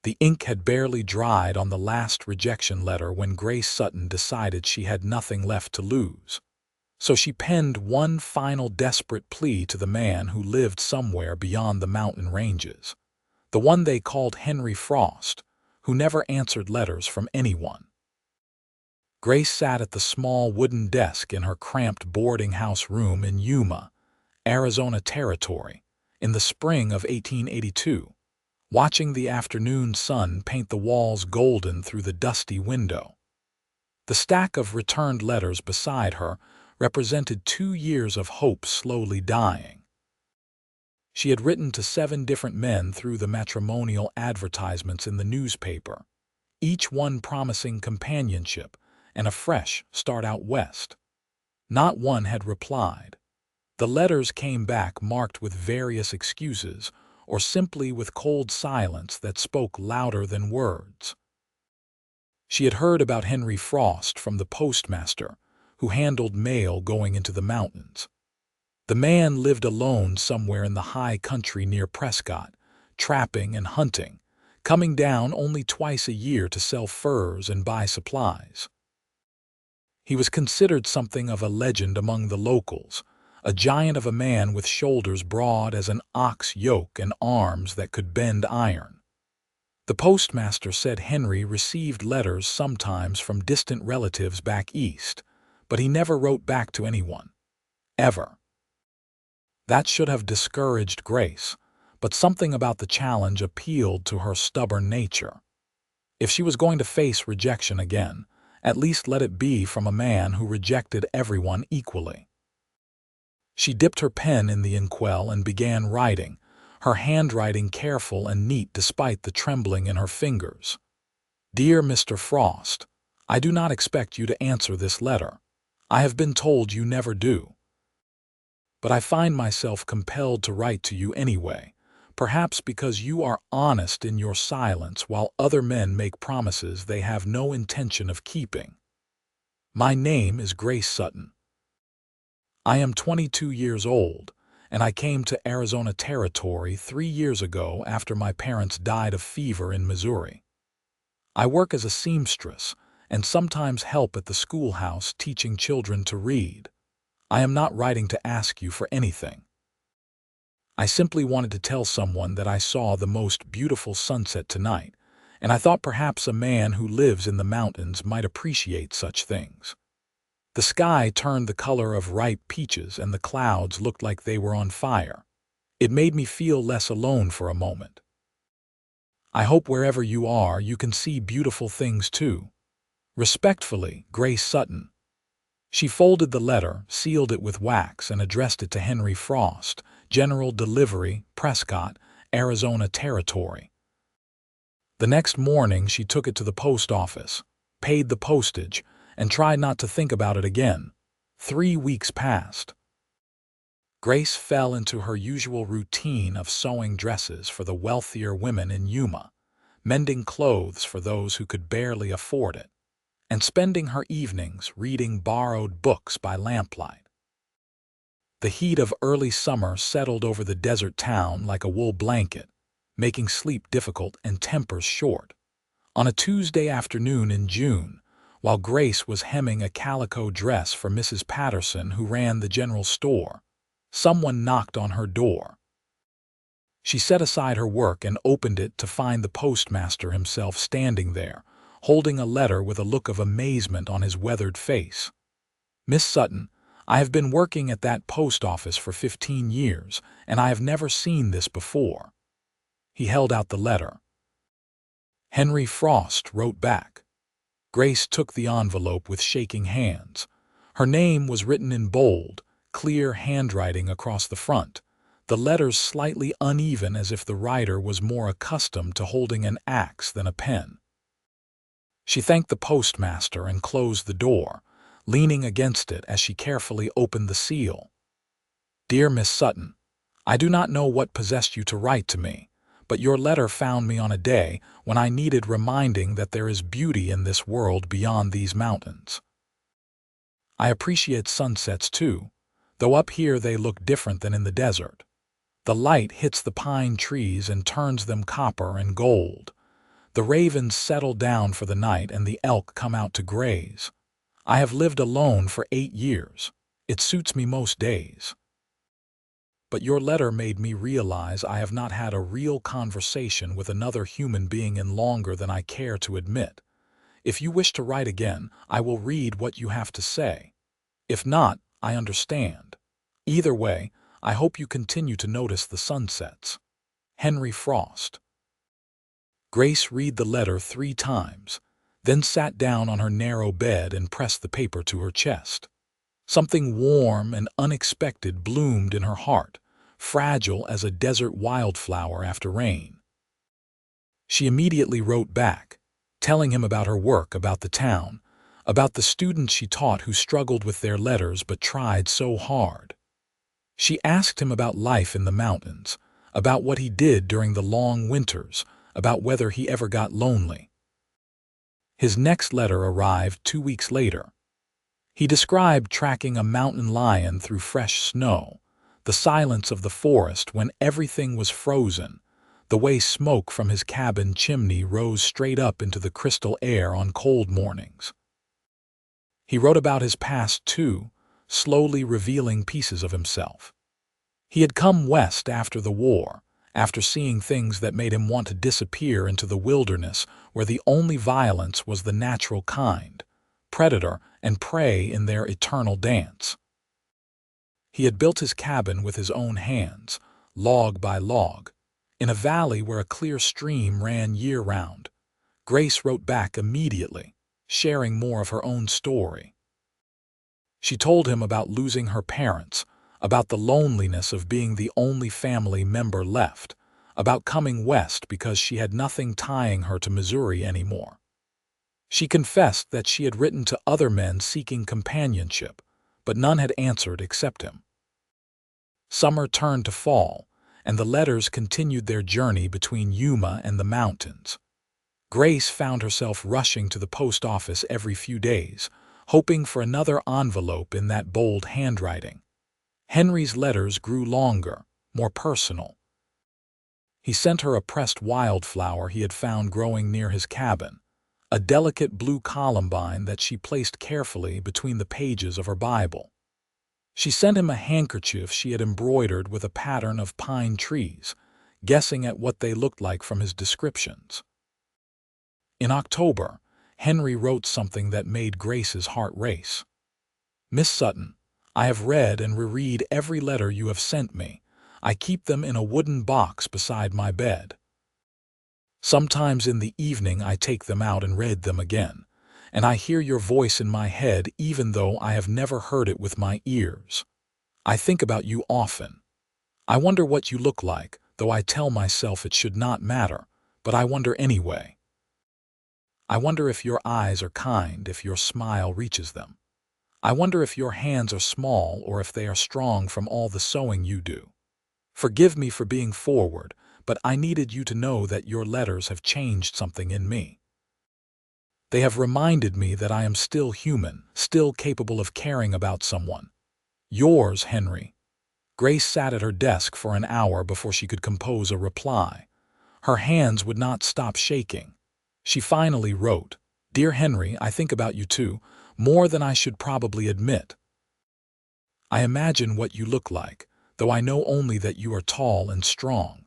The ink had barely dried on the last rejection letter when Grace Sutton decided she had nothing left to lose. So she penned one final desperate plea to the man who lived somewhere beyond the mountain ranges, the one they called Henry Frost, who never answered letters from anyone. Grace sat at the small wooden desk in her cramped boarding house room in Yuma, Arizona Territory, in the spring of 1882, watching the afternoon sun paint the walls golden through the dusty window. The stack of returned letters beside her represented 2 years of hope slowly dying. She had written to 7 different men through the matrimonial advertisements in the newspaper, each one promising companionship and a fresh start out west. Not one had replied. The letters came back marked with various excuses or simply with cold silence that spoke louder than words. She had heard about Henry Frost from the postmaster, who handled mail going into the mountains. The man lived alone somewhere in the high country near Prescott, trapping and hunting, coming down only twice a year to sell furs and buy supplies. He was considered something of a legend among the locals, a giant of a man with shoulders broad as an ox yoke and arms that could bend iron. The postmaster said Henry received letters sometimes from distant relatives back east, but he never wrote back to anyone. Ever. That should have discouraged Grace, but something about the challenge appealed to her stubborn nature. If she was going to face rejection again, at least let it be from a man who rejected everyone equally. She dipped her pen in the inkwell and began writing, her handwriting careful and neat despite the trembling in her fingers. Dear Mr. Frost, I do not expect you to answer this letter. I have been told you never do. But I find myself compelled to write to you anyway, perhaps because you are honest in your silence while other men make promises they have no intention of keeping. My name is Grace Sutton. I am 22 years old, and I came to Arizona Territory 3 years ago after my parents died of fever in Missouri. I work as a seamstress and sometimes help at the schoolhouse teaching children to read. I am not writing to ask you for anything. I simply wanted to tell someone that I saw the most beautiful sunset tonight, and I thought perhaps a man who lives in the mountains might appreciate such things. The sky turned the color of ripe peaches and the clouds looked like they were on fire. It made me feel less alone for a moment. I hope wherever you are, you can see beautiful things too. Respectfully, Grace Sutton. She folded the letter, sealed it with wax, and addressed it to Henry Frost, General Delivery, Prescott, Arizona Territory. The next morning, she took it to the post office, paid the postage, and tried not to think about it again. 3 weeks passed. Grace fell into her usual routine of sewing dresses for the wealthier women in Yuma, mending clothes for those who could barely afford it, and spending her evenings reading borrowed books by lamplight. The heat of early summer settled over the desert town like a wool blanket, making sleep difficult and tempers short. On a Tuesday afternoon in June, while Grace was hemming a calico dress for Mrs. Patterson, who ran the general store, someone knocked on her door. She set aside her work and opened it to find the postmaster himself standing there, holding a letter with a look of amazement on his weathered face. Miss Sutton, I have been working at that post office for 15 years, and I have never seen this before. He held out the letter. Henry Frost wrote back. Grace took the envelope with shaking hands. Her name was written in bold, clear handwriting across the front, the letters slightly uneven as if the writer was more accustomed to holding an axe than a pen. She thanked the postmaster and closed the door, leaning against it as she carefully opened the seal. Dear Miss Sutton, I do not know what possessed you to write to me, but your letter found me on a day when I needed reminding that there is beauty in this world beyond these mountains. I appreciate sunsets too, though up here they look different than in the desert. The light hits the pine trees and turns them copper and gold, The ravens settle down for the night and the elk come out to graze. I have lived alone for 8 years. It suits me most days. But your letter made me realize I have not had a real conversation with another human being in longer than I care to admit. If you wish to write again, I will read what you have to say. If not, I understand. Either way, I hope you continue to notice the sunsets. Henry Frost. Grace read the letter 3 times, then sat down on her narrow bed and pressed the paper to her chest. Something warm and unexpected bloomed in her heart, fragile as a desert wildflower after rain. She immediately wrote back, telling him about her work, about the town, about the students she taught who struggled with their letters but tried so hard. She asked him about life in the mountains, about what he did during the long winters, about whether he ever got lonely. His next letter arrived 2 weeks later. He described tracking a mountain lion through fresh snow, the silence of the forest when everything was frozen, the way smoke from his cabin chimney rose straight up into the crystal air on cold mornings. He wrote about his past too, slowly revealing pieces of himself. He had come west after the war, after seeing things that made him want to disappear into the wilderness where the only violence was the natural kind, predator and prey in their eternal dance. He had built his cabin with his own hands, log by log, in a valley where a clear stream ran year-round. Grace wrote back immediately, sharing more of her own story. She told him about losing her parents, about the loneliness of being the only family member left, about coming west because she had nothing tying her to Missouri anymore. She confessed that she had written to other men seeking companionship, but none had answered except him. Summer turned to fall, and the letters continued their journey between Yuma and the mountains. Grace found herself rushing to the post office every few days, hoping for another envelope in that bold handwriting. Henry's letters grew longer, more personal. He sent her a pressed wildflower he had found growing near his cabin, a delicate blue columbine that she placed carefully between the pages of her Bible. She sent him a handkerchief she had embroidered with a pattern of pine trees, guessing at what they looked like from his descriptions. In October, Henry wrote something that made Grace's heart race. "Miss Sutton, I have read and reread every letter you have sent me. I keep them in a wooden box beside my bed. Sometimes in the evening I take them out and read them again, and I hear your voice in my head even though I have never heard it with my ears. I think about you often. I wonder what you look like, though I tell myself it should not matter, but I wonder anyway. I wonder if your eyes are kind, if your smile reaches them. I wonder if your hands are small or if they are strong from all the sewing you do. Forgive me for being forward, but I needed you to know that your letters have changed something in me. They have reminded me that I am still human, still capable of caring about someone. Yours, Henry." Grace sat at her desk for an hour before she could compose a reply. Her hands would not stop shaking. She finally wrote, "Dear Henry, I think about you too, more than I should probably admit. I imagine what you look like, though I know only that you are tall and strong.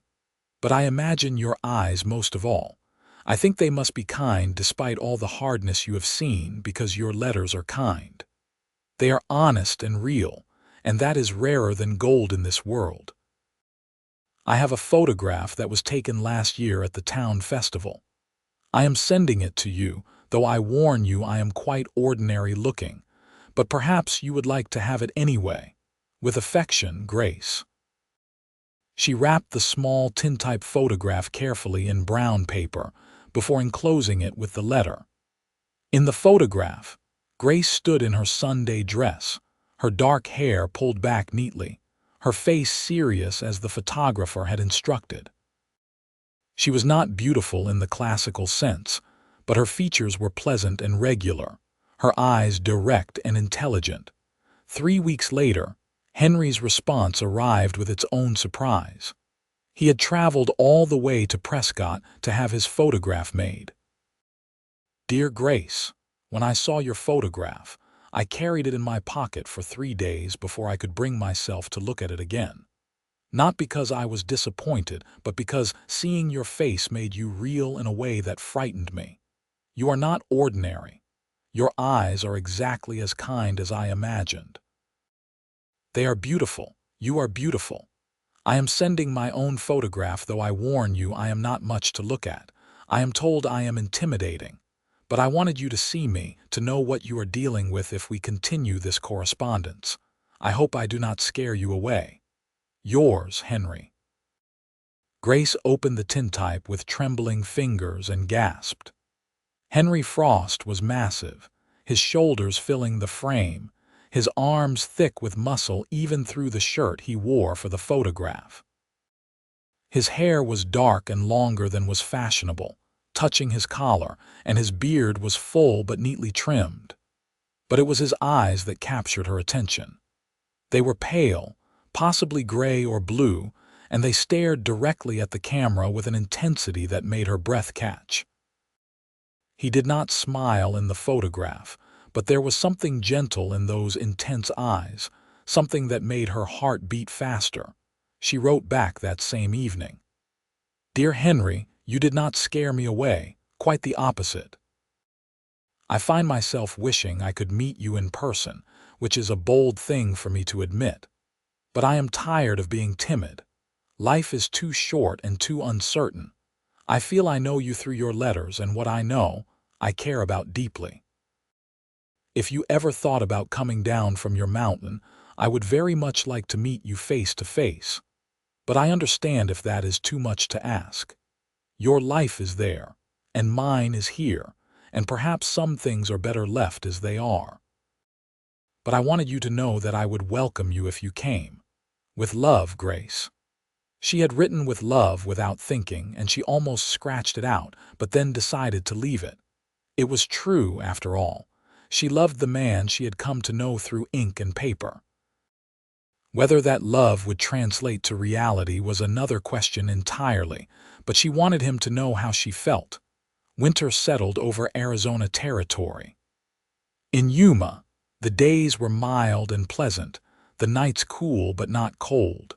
But I imagine your eyes most of all. I think they must be kind despite all the hardness you have seen because your letters are kind. They are honest and real, and that is rarer than gold in this world. I have a photograph that was taken last year at the town festival. I am sending it to you, though I warn you I am quite ordinary looking, but perhaps you would like to have it anyway. With affection, Grace." She wrapped the small tintype photograph carefully in brown paper before enclosing it with the letter. In the photograph, Grace stood in her Sunday dress, her dark hair pulled back neatly, her face serious as the photographer had instructed. She was not beautiful in the classical sense, but her features were pleasant and regular, her eyes direct and intelligent. 3 weeks later, Henry's response arrived with its own surprise. He had traveled all the way to Prescott to have his photograph made. Dear Grace, when I saw your photograph, I carried it in my pocket for 3 days before I could bring myself to look at it again. Not because I was disappointed, but because seeing your face made you real in a way that frightened me. You are not ordinary. Your eyes are exactly as kind as I imagined. They are beautiful. You are beautiful. I am sending my own photograph, though I warn you I am not much to look at. I am told I am intimidating. But I wanted you to see me, to know what you are dealing with if we continue this correspondence. I hope I do not scare you away. Yours, Henry. Grace opened the tintype with trembling fingers and gasped. Henry Frost was massive, his shoulders filling the frame, his arms thick with muscle even through the shirt he wore for the photograph. His hair was dark and longer than was fashionable, touching his collar, and his beard was full but neatly trimmed. But it was his eyes that captured her attention. They were pale, possibly gray or blue, and they stared directly at the camera with an intensity that made her breath catch. He did not smile in the photograph, but there was something gentle in those intense eyes, something that made her heart beat faster. She wrote back that same evening. Dear Henry, you did not scare me away, quite the opposite. I find myself wishing I could meet you in person, which is a bold thing for me to admit. But I am tired of being timid. Life is too short and too uncertain. I feel I know you through your letters, and what I know, I care about deeply. If you ever thought about coming down from your mountain, I would very much like to meet you face to face. But I understand if that is too much to ask. Your life is there, and mine is here, and perhaps some things are better left as they are. But I wanted you to know that I would welcome you if you came. With love, Grace. She had written with love without thinking, and she almost scratched it out, but then decided to leave it. It was true, after all. She loved the man she had come to know through ink and paper. Whether that love would translate to reality was another question entirely, but she wanted him to know how she felt. Winter settled over Arizona territory. In Yuma, the days were mild and pleasant, the nights cool but not cold.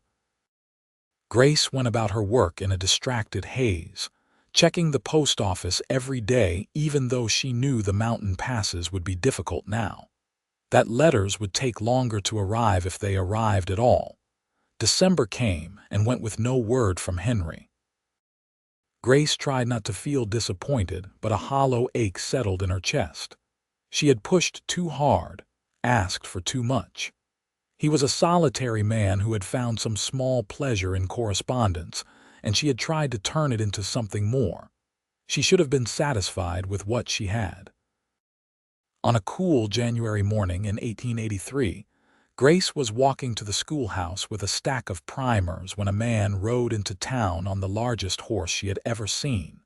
Grace went about her work in a distracted haze, checking the post office every day even though she knew the mountain passes would be difficult now. That letters would take longer to arrive if they arrived at all. December came and went with no word from Henry. Grace tried not to feel disappointed, but a hollow ache settled in her chest. She had pushed too hard, asked for too much. He was a solitary man who had found some small pleasure in correspondence, and she had tried to turn it into something more. She should have been satisfied with what she had. On a cool January morning in 1883, Grace was walking to the schoolhouse with a stack of primers when a man rode into town on the largest horse she had ever seen.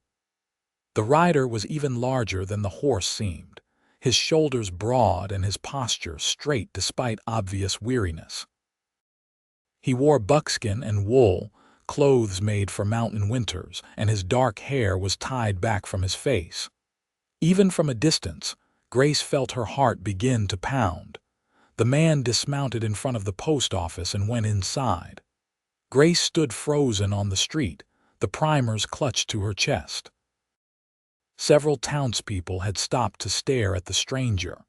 The rider was even larger than the horse seemed, his shoulders broad and his posture straight despite obvious weariness. He wore buckskin and wool, clothes made for mountain winters, and his dark hair was tied back from his face. Even from a distance, Grace felt her heart begin to pound. The man dismounted in front of the post office and went inside. Grace stood frozen on the street, the primers clutched to her chest. Several townspeople had stopped to stare at the stranger.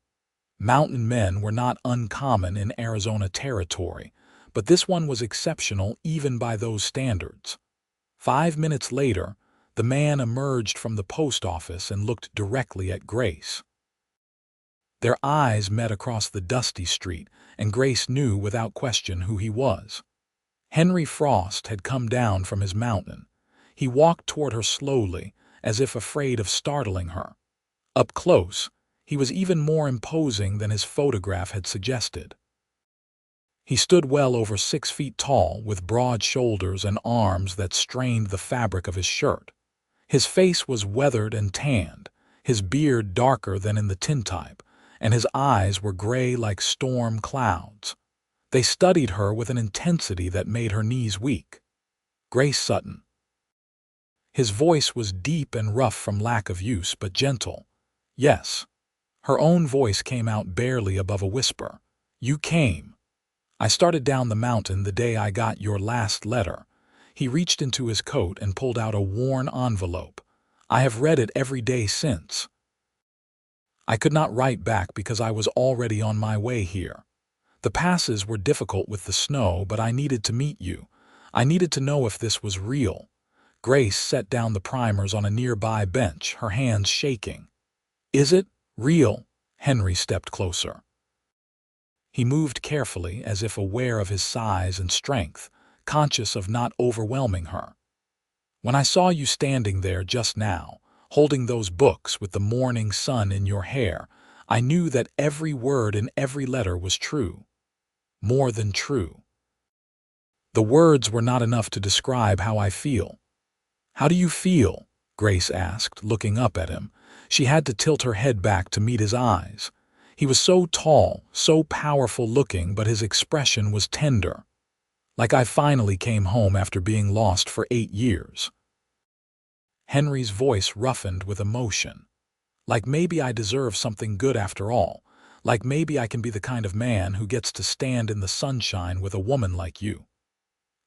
Mountain men were not uncommon in Arizona territory, but this one was exceptional even by those standards. 5 minutes later, the man emerged from the post office and looked directly at Grace. Their eyes met across the dusty street, and Grace knew without question who he was. Henry Frost had come down from his mountain. He walked toward her slowly, as if afraid of startling her. Up close, he was even more imposing than his photograph had suggested. He stood well over 6 feet tall, with broad shoulders and arms that strained the fabric of his shirt. His face was weathered and tanned, his beard darker than in the tintype, and his eyes were gray like storm clouds. They studied her with an intensity that made her knees weak. Grace Sutton. His voice was deep and rough from lack of use, but gentle. Yes. Her own voice came out barely above a whisper. You came. I started down the mountain the day I got your last letter. He reached into his coat and pulled out a worn envelope. I have read it every day since. I could not write back because I was already on my way here. The passes were difficult with the snow, but I needed to meet you. I needed to know if this was real. Grace set down the primers on a nearby bench, her hands shaking. Is it real? Henry stepped closer. He moved carefully, as if aware of his size and strength, conscious of not overwhelming her. When I saw you standing there just now, holding those books with the morning sun in your hair, I knew that every word in every letter was true. More than true. The words were not enough to describe how I feel. How do you feel? Grace asked, looking up at him. She had to tilt her head back to meet his eyes. He was so tall, so powerful looking, but his expression was tender. Like I finally came home after being lost for 8 years. Henry's voice roughened with emotion. Like maybe I deserve something good after all. Like maybe I can be the kind of man who gets to stand in the sunshine with a woman like you.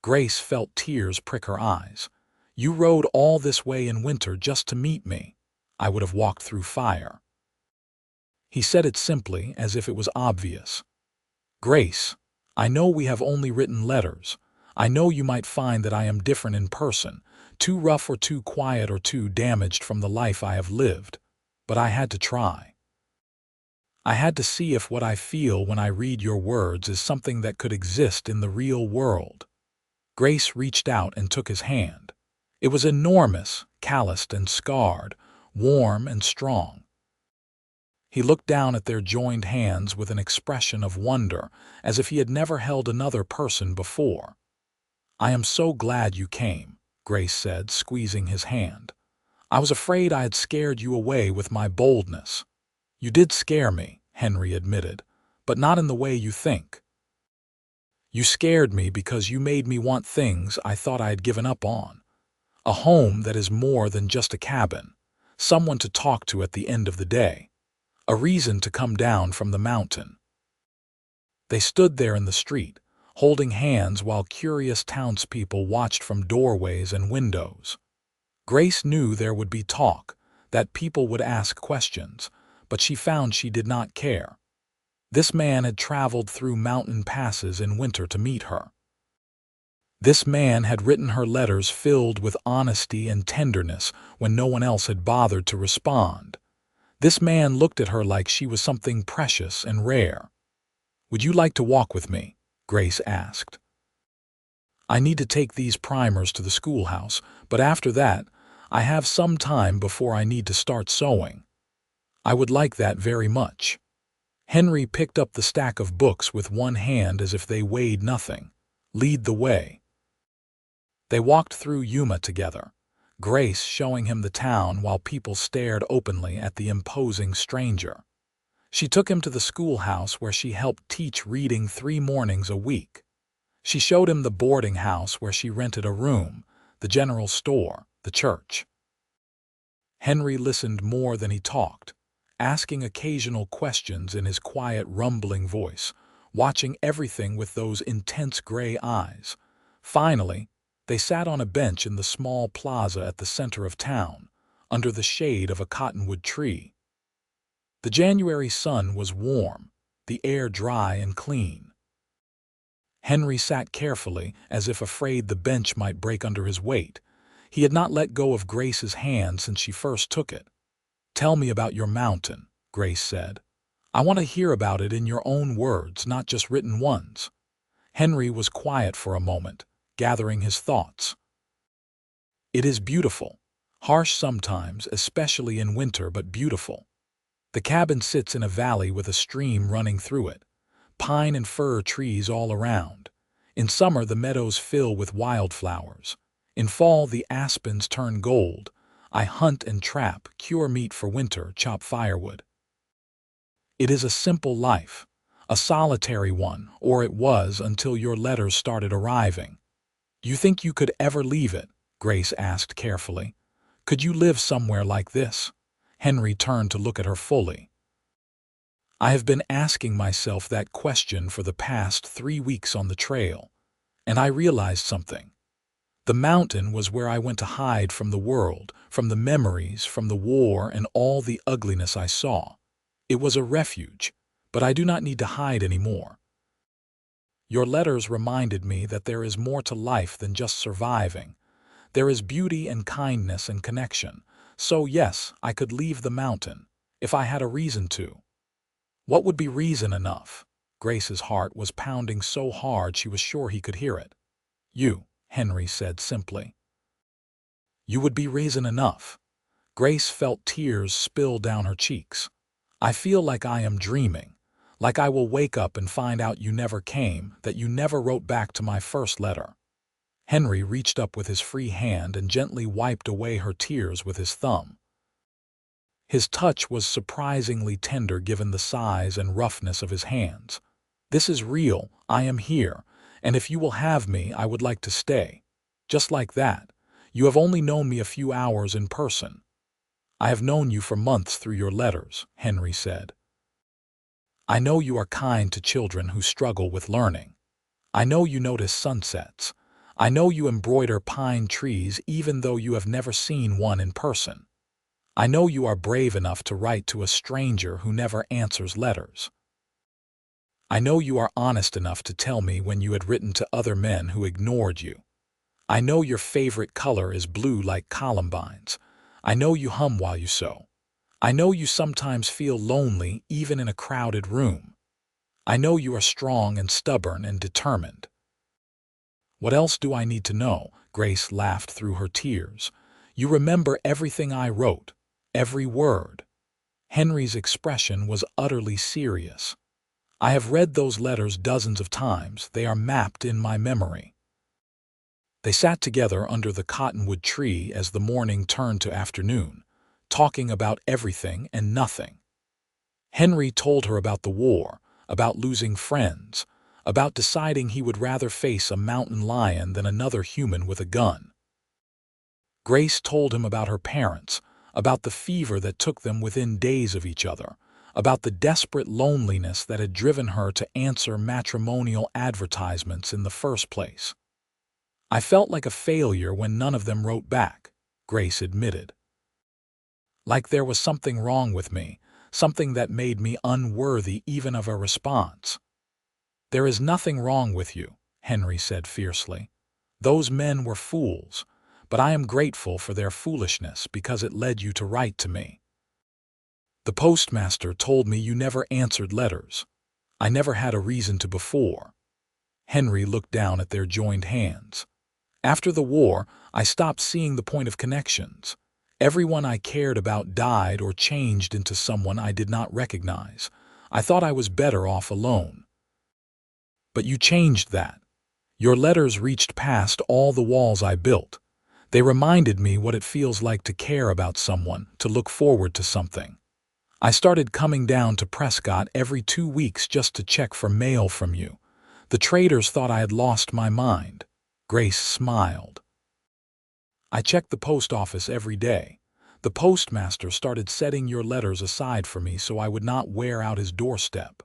Grace felt tears prick her eyes. You rode all this way in winter just to meet me. I would have walked through fire. He said it simply, as if it was obvious. Grace, I know we have only written letters. I know you might find that I am different in person, too rough or too quiet or too damaged from the life I have lived. But I had to try. I had to see if what I feel when I read your words is something that could exist in the real world. Grace reached out and took his hand. It was enormous, calloused and scarred, warm and strong. He looked down at their joined hands with an expression of wonder, as if he had never held another person before. I am so glad you came, Grace said, squeezing his hand. I was afraid I had scared you away with my boldness. You did scare me, Henry admitted, but not in the way you think. You scared me because you made me want things I thought I had given up on. A home that is more than just a cabin, someone to talk to at the end of the day, a reason to come down from the mountain. They stood there in the street, holding hands while curious townspeople watched from doorways and windows. Grace knew there would be talk, that people would ask questions, but she found she did not care. This man had traveled through mountain passes in winter to meet her. This man had written her letters filled with honesty and tenderness when no one else had bothered to respond. This man looked at her like she was something precious and rare. Would you like to walk with me? Grace asked. I need to take these primers to the schoolhouse, but after that, I have some time before I need to start sewing. I would like that very much. Henry picked up the stack of books with one hand as if they weighed nothing. Lead the way. They walked through Yuma together, Grace showing him the town while people stared openly at the imposing stranger. She took him to the schoolhouse where she helped teach reading 3 mornings a week. She showed him the boarding house where she rented a room, the general store, the church. Henry listened more than he talked, asking occasional questions in his quiet, rumbling voice, watching everything with those intense gray eyes. Finally, they sat on a bench in the small plaza at the center of town, under the shade of a cottonwood tree. The January sun was warm, the air dry and clean. Henry sat carefully, as if afraid the bench might break under his weight. He had not let go of Grace's hand since she first took it. Tell me about your mountain, Grace said. I want to hear about it in your own words, not just written ones. Henry was quiet for a moment, gathering his thoughts. It is beautiful. Harsh sometimes, especially in winter, but beautiful. The cabin sits in a valley with a stream running through it. Pine and fir trees all around. In summer, the meadows fill with wildflowers. In fall, the aspens turn gold. I hunt and trap, cure meat for winter, chop firewood. It is a simple life, a solitary one, or it was until your letters started arriving. You think you could ever leave it? Grace asked carefully. Could you live somewhere like this? Henry turned to look at her fully. I have been asking myself that question for the past 3 weeks on the trail, and I realized something. The mountain was where I went to hide from the world, from the memories, from the war, and all the ugliness I saw. It was a refuge, but I do not need to hide anymore. Your letters reminded me that there is more to life than just surviving. There is beauty and kindness and connection. So yes, I could leave the mountain, if I had a reason to. What would be reason enough? Grace's heart was pounding so hard she was sure he could hear it. You, Henry said simply. You would be reason enough. Grace felt tears spill down her cheeks. I feel like I am dreaming, like I will wake up and find out you never came, that you never wrote back to my first letter. Henry reached up with his free hand and gently wiped away her tears with his thumb. His touch was surprisingly tender given the size and roughness of his hands. This is real, I am here, and if you will have me, I would like to stay. Just like that. You have only known me a few hours in person. I have known you for months through your letters, Henry said. I know you are kind to children who struggle with learning. I know you notice sunsets. I know you embroider pine trees even though you have never seen one in person. I know you are brave enough to write to a stranger who never answers letters. I know you are honest enough to tell me when you had written to other men who ignored you. I know your favorite color is blue like columbines. I know you hum while you sew. I know you sometimes feel lonely even in a crowded room. I know you are strong and stubborn and determined. What else do I need to know? Grace laughed through her tears. You remember everything I wrote, every word. Henry's expression was utterly serious. I have read those letters dozens of times. They are mapped in my memory. They sat together under the cottonwood tree as the morning turned to afternoon, talking about everything and nothing. Henry told her about the war, about losing friends, about deciding he would rather face a mountain lion than another human with a gun. Grace told him about her parents, about the fever that took them within days of each other, about the desperate loneliness that had driven her to answer matrimonial advertisements in the first place. I felt like a failure when none of them wrote back, Grace admitted. Like there was something wrong with me, something that made me unworthy even of a response. There is nothing wrong with you, Henry said fiercely. Those men were fools, but I am grateful for their foolishness because it led you to write to me. The postmaster told me you never answered letters. I never had a reason to before. Henry looked down at their joined hands. After the war, I stopped seeing the point of connections. Everyone I cared about died or changed into someone I did not recognize. I thought I was better off alone. But you changed that. Your letters reached past all the walls I built. They reminded me what it feels like to care about someone, to look forward to something. I started coming down to Prescott every 2 weeks just to check for mail from you. The traders thought I had lost my mind. Grace smiled. I checked the post office every day. The postmaster started setting your letters aside for me so I would not wear out his doorstep.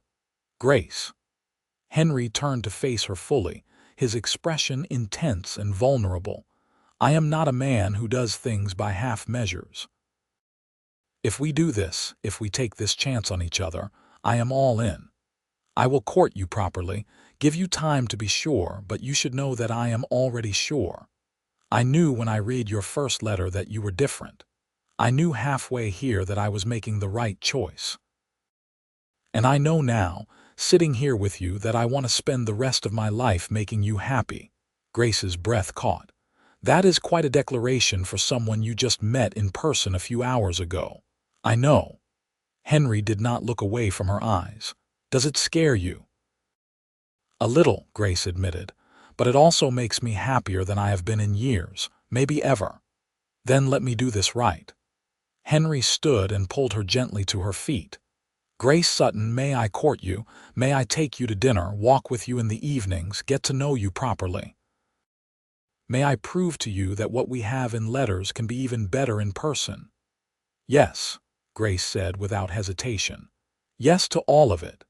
Grace. Henry turned to face her fully, his expression intense and vulnerable. I am not a man who does things by half measures. If we do this, if we take this chance on each other, I am all in. I will court you properly, give you time to be sure, but you should know that I am already sure. I knew when I read your first letter that you were different. I knew halfway here that I was making the right choice. And I know now, sitting here with you, that I want to spend the rest of my life making you happy. Grace's breath caught. That is quite a declaration for someone you just met in person a few hours ago. I know. Henry did not look away from her eyes. Does it scare you? A little, Grace admitted, but it also makes me happier than I have been in years, maybe ever. Then let me do this right. Henry stood and pulled her gently to her feet. Grace Sutton, may I court you, may I take you to dinner, walk with you in the evenings, get to know you properly. May I prove to you that what we have in letters can be even better in person?" "Yes," Grace said without hesitation. "Yes to all of it."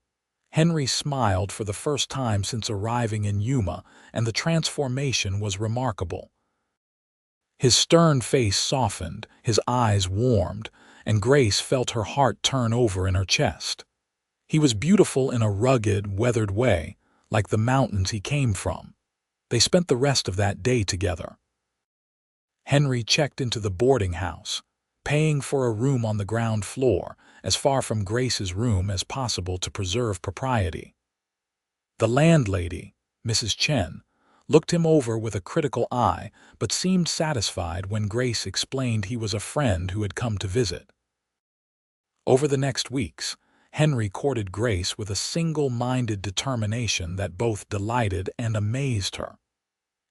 Henry smiled for the first time since arriving in Yuma, and the transformation was remarkable. His stern face softened, his eyes warmed, and Grace felt her heart turn over in her chest. He was beautiful in a rugged, weathered way, like the mountains he came from. They spent the rest of that day together. Henry checked into the boarding house, paying for a room on the ground floor, as far from Grace's room as possible to preserve propriety. The landlady, Mrs. Chen, looked him over with a critical eye, but seemed satisfied when Grace explained he was a friend who had come to visit. Over the next weeks, Henry courted Grace with a single-minded determination that both delighted and amazed her.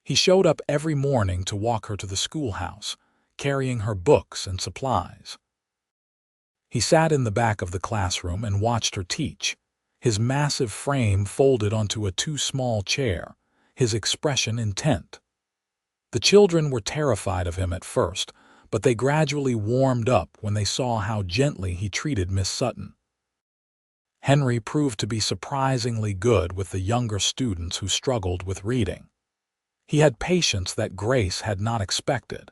He showed up every morning to walk her to the schoolhouse, carrying her books and supplies. He sat in the back of the classroom and watched her teach, his massive frame folded onto a too-small chair, his expression intent. The children were terrified of him at first, but they gradually warmed up when they saw how gently he treated Miss Sutton. Henry proved to be surprisingly good with the younger students who struggled with reading. He had patience that Grace had not expected,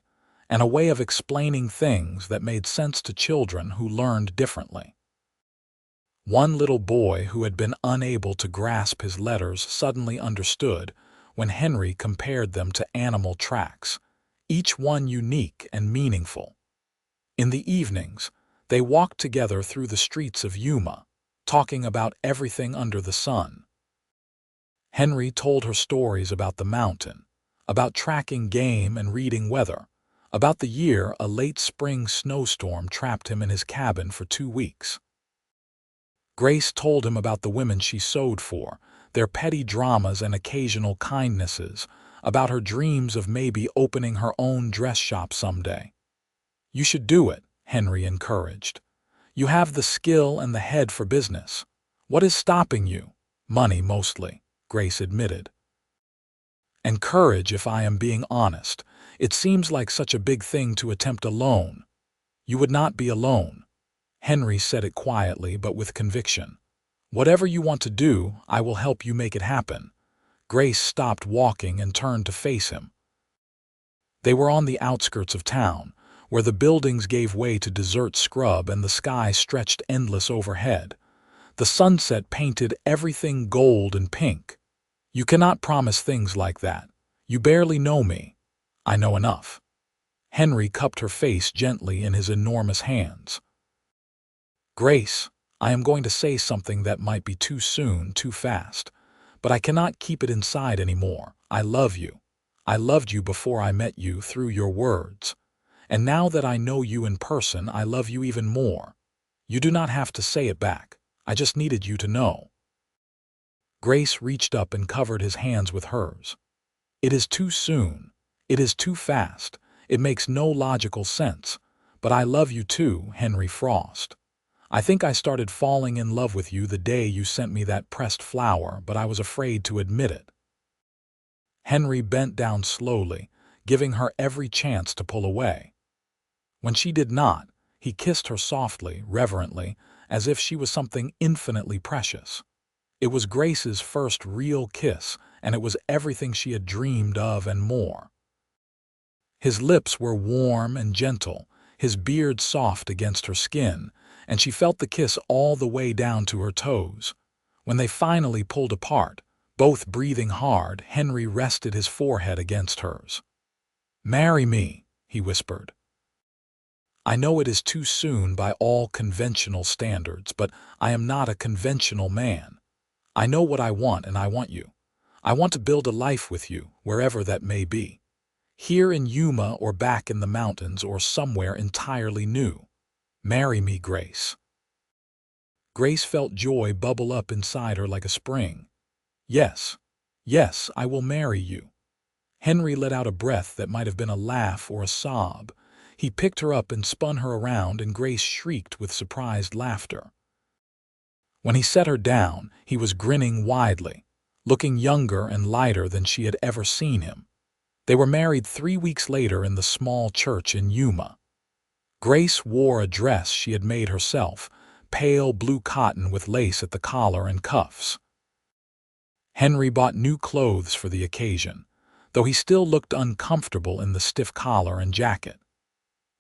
and a way of explaining things that made sense to children who learned differently. One little boy who had been unable to grasp his letters suddenly understood when Henry compared them to animal tracks, each one unique and meaningful. In the evenings, they walked together through the streets of Yuma, talking about everything under the sun. Henry told her stories about the mountain, about tracking game and reading weather, about the year a late spring snowstorm trapped him in his cabin for 2 weeks. Grace told him about the women she sewed for, their petty dramas and occasional kindnesses, about her dreams of maybe opening her own dress shop someday. "You should do it," Henry encouraged. "You have the skill and the head for business. What is stopping you?" "Money, mostly," Grace admitted. "And courage, if I am being honest. It seems like such a big thing to attempt alone." "You would not be alone." Henry said it quietly but with conviction. "Whatever you want to do, I will help you make it happen." Grace stopped walking and turned to face him. They were on the outskirts of town, where the buildings gave way to desert scrub and the sky stretched endless overhead. The sunset painted everything gold and pink. "You cannot promise things like that. You barely know me." "I know enough." Henry cupped her face gently in his enormous hands. "Grace, I am going to say something that might be too soon, too fast, but I cannot keep it inside anymore. I love you. I loved you before I met you through your words. And now that I know you in person, I love you even more. You do not have to say it back. I just needed you to know." Grace reached up and covered his hands with hers. "It is too soon. It is too fast. It makes no logical sense. But I love you too, Henry Frost. I think I started falling in love with you the day you sent me that pressed flower, but I was afraid to admit it." Henry bent down slowly, giving her every chance to pull away. When she did not, he kissed her softly, reverently, as if she was something infinitely precious. It was Grace's first real kiss, and it was everything she had dreamed of and more. His lips were warm and gentle, his beard soft against her skin, and she felt the kiss all the way down to her toes. When they finally pulled apart, both breathing hard, Henry rested his forehead against hers. "Marry me," he whispered. "I know it is too soon by all conventional standards, but I am not a conventional man. I know what I want, and I want you. I want to build a life with you, wherever that may be. Here in Yuma or back in the mountains or somewhere entirely new. Marry me, Grace." Grace felt joy bubble up inside her like a spring. "Yes, yes, I will marry you." Henry let out a breath that might have been a laugh or a sob. He picked her up and spun her around, and Grace shrieked with surprised laughter. When he set her down, he was grinning widely, looking younger and lighter than she had ever seen him. They were married 3 weeks later in the small church in Yuma. Grace wore a dress she had made herself, pale blue cotton with lace at the collar and cuffs. Henry bought new clothes for the occasion, though he still looked uncomfortable in the stiff collar and jacket.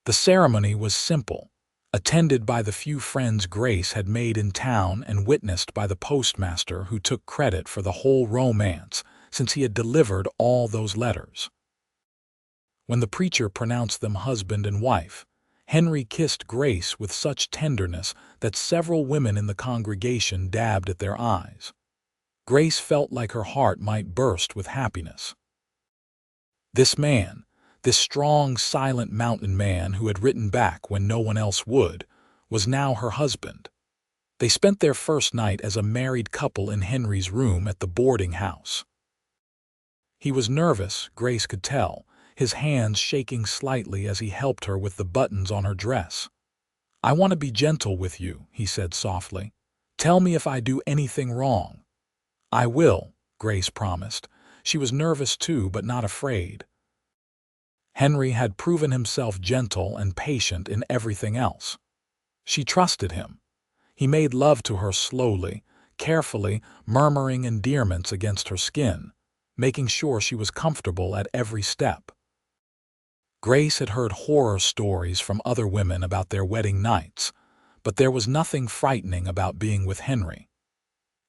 The ceremony was simple, attended by the few friends Grace had made in town and witnessed by the postmaster who took credit for the whole romance since he had delivered all those letters. When the preacher pronounced them husband and wife, Henry kissed Grace with such tenderness that several women in the congregation dabbed at their eyes. Grace felt like her heart might burst with happiness. This man, this strong, silent mountain man who had written back when no one else would, was now her husband. They spent their first night as a married couple in Henry's room at the boarding house. He was nervous, Grace could tell, his hands shaking slightly as he helped her with the buttons on her dress. "I want to be gentle with you," he said softly. "Tell me if I do anything wrong." "I will," Grace promised. She was nervous too, but not afraid. Henry had proven himself gentle and patient in everything else. She trusted him. He made love to her slowly, carefully, murmuring endearments against her skin, making sure she was comfortable at every step. Grace had heard horror stories from other women about their wedding nights, but there was nothing frightening about being with Henry.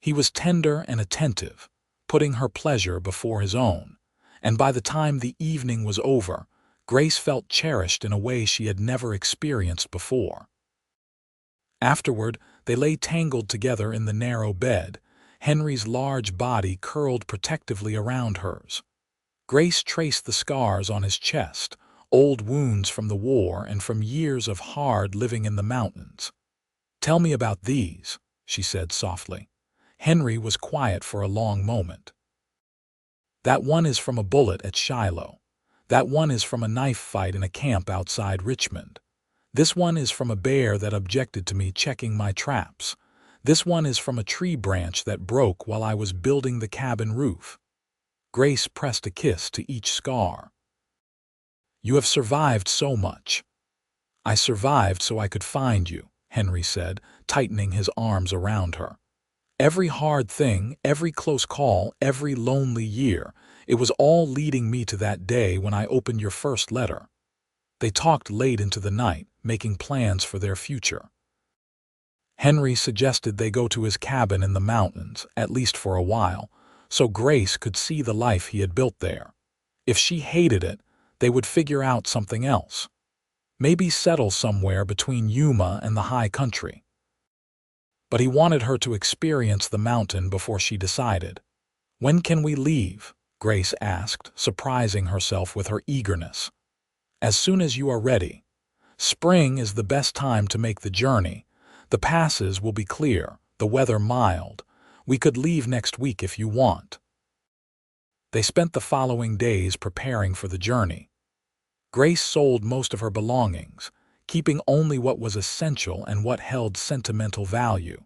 He was tender and attentive, putting her pleasure before his own, and by the time the evening was over, Grace felt cherished in a way she had never experienced before. Afterward, they lay tangled together in the narrow bed, Henry's large body curled protectively around hers. Grace traced the scars on his chest, old wounds from the war and from years of hard living in the mountains. "Tell me about these," she said softly. Henry was quiet for a long moment. "That one is from a bullet at Shiloh. That one is from a knife fight in a camp outside Richmond. This one is from a bear that objected to me checking my traps. This one is from a tree branch that broke while I was building the cabin roof." Grace pressed a kiss to each scar. "You have survived so much." "I survived so I could find you," Henry said, tightening his arms around her. "Every hard thing, every close call, every lonely year, it was all leading me to that day when I opened your first letter." They talked late into the night, making plans for their future. Henry suggested they go to his cabin in the mountains, at least for a while, so Grace could see the life he had built there. If she hated it, they would figure out something else. Maybe settle somewhere between Yuma and the high country. But he wanted her to experience the mountain before she decided. "When can we leave?" Grace asked, surprising herself with her eagerness. "As soon as you are ready. Spring is the best time to make the journey. The passes will be clear, the weather mild. We could leave next week if you want." They spent the following days preparing for the journey. Grace sold most of her belongings, keeping only what was essential and what held sentimental value.